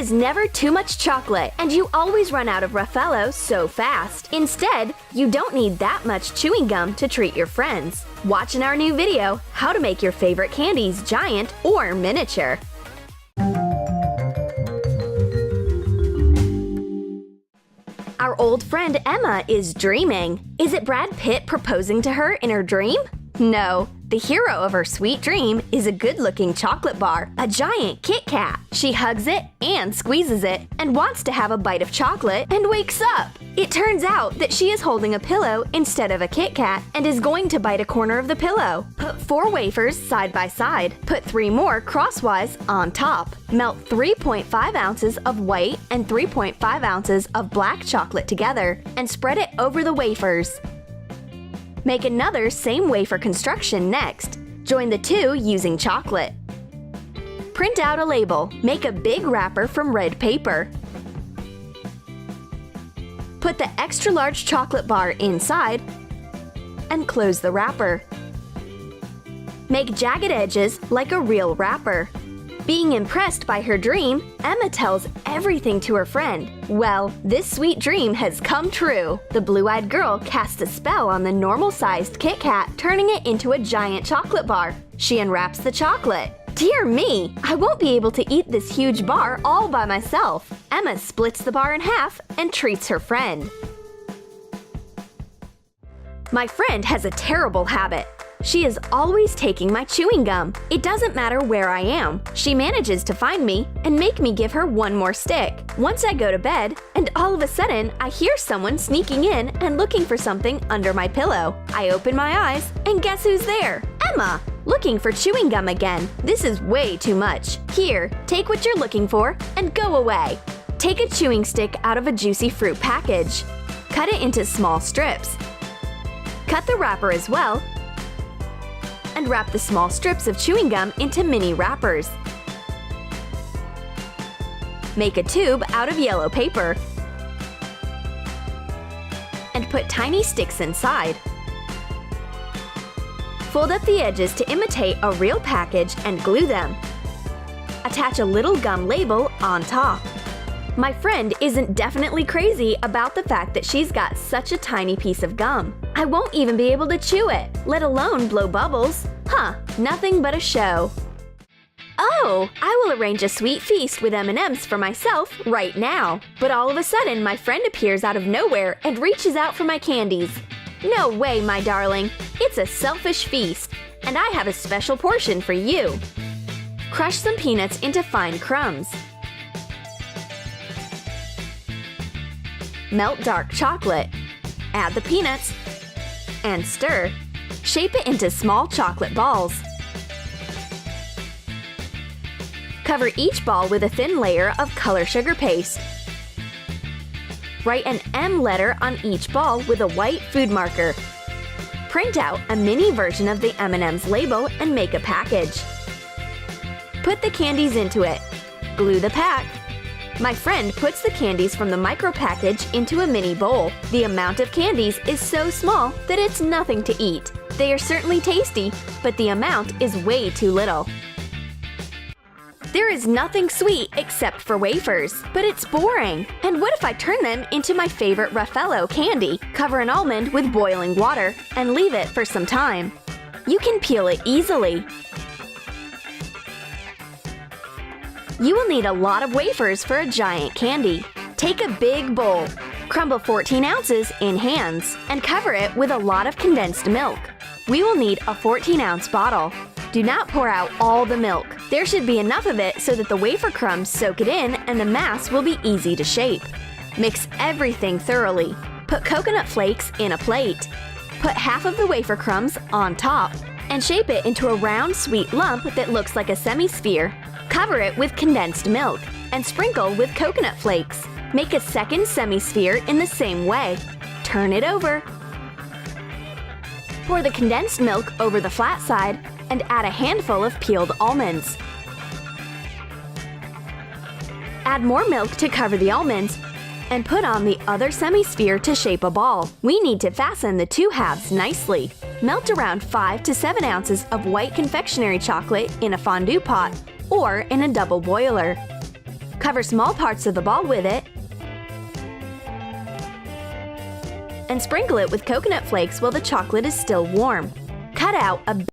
is never too much chocolate, and you always run out of Raffaello so fast. Instead, you don't need that much chewing gum to treat your friends. Watch in our new video how to make your favorite candies giant or miniature. Our old friend Emma is dreaming. Is it Brad Pitt proposing to her in her dream? No. The hero of her sweet dream is a good-looking chocolate bar, a giant Kit Kat. She hugs it and squeezes it and wants to have a bite of chocolate and wakes up. It turns out that she is holding a pillow instead of a Kit Kat and is going to bite a corner of the pillow. Put 4 wafers side by side. Put 3 more crosswise on top. Melt 3.5 ounces of white and 3.5 ounces of black chocolate together and spread it over the wafers. Make another same wafer construction next. Join the two using chocolate. Print out a label. Make a big wrapper from red paper. Put the extra large chocolate bar inside and close the wrapper. Make jagged edges like a real wrapper. Being impressed by her dream, Emma tells everything to her friend. Well, this sweet dream has come true. The blue-eyed girl casts a spell on the normal-sized Kit Kat, turning it into a giant chocolate bar. She unwraps the chocolate. Dear me, I won't be able to eat this huge bar all by myself. Emma splits the bar in half and treats her friend. My friend has a terrible habit. She is always taking my chewing gum. It doesn't matter where I am. She manages to find me and make me give her one more stick. Once I go to bed, and all of a sudden I hear someone sneaking in and looking for something under my pillow. I open my eyes, and guess who's there? Emma! Looking for chewing gum again. This is way too much. Here, take what you're looking for and go away. Take a chewing stick out of a juicy fruit package. Cut it into small strips. Cut the wrapper as well, and wrap the small strips of chewing gum into mini wrappers. Make a tube out of yellow paper and put tiny sticks inside. Fold up the edges to imitate a real package and glue them. Attach a little gum label on top. My friend isn't definitely crazy about the fact that she's got such a tiny piece of gum. I won't even be able to chew it, let alone blow bubbles. Huh, nothing but a show. Oh, I will arrange a sweet feast with M&Ms for myself right now. But all of a sudden, my friend appears out of nowhere and reaches out for my candies. No way, my darling. It's a selfish feast, and I have a special portion for you. Crush some peanuts into fine crumbs. Melt dark chocolate. Add the peanuts and stir. Shape it into small chocolate balls. Cover each ball with a thin layer of color sugar paste. Write an M letter on each ball with a white food marker. Print out a mini version of the M&M's label and make a package. Put the candies into it. Glue the pack. My friend puts the candies from the micro package into a mini bowl. The amount of candies is so small that it's nothing to eat. They are certainly tasty, but the amount is way too little. There is nothing sweet except for wafers, but it's boring. And what if I turn them into my favorite Raffaello candy? Cover an almond with boiling water and leave it for some time. You can peel it easily. You will need a lot of wafers for a giant candy. Take a big bowl. Crumble 14 ounces in hands and cover it with a lot of condensed milk. We will need a 14-ounce bottle. Do not pour out all the milk. There should be enough of it so that the wafer crumbs soak it in and the mass will be easy to shape. Mix everything thoroughly. Put coconut flakes in a plate. Put half of the wafer crumbs on top and shape it into a round, sweet lump that looks like a semi-sphere. Cover it with condensed milk and sprinkle with coconut flakes. Make a second semi-sphere in the same way. Turn it over. Pour the condensed milk over the flat side and add a handful of peeled almonds. Add more milk to cover the almonds and put on the other semi-sphere to shape a ball. We need to fasten the two halves nicely. Melt around 5 to 7 ounces of white confectionery chocolate in a fondue pot or in a double boiler. Cover small parts of the ball with it and sprinkle it with coconut flakes while the chocolate is still warm. Cut out a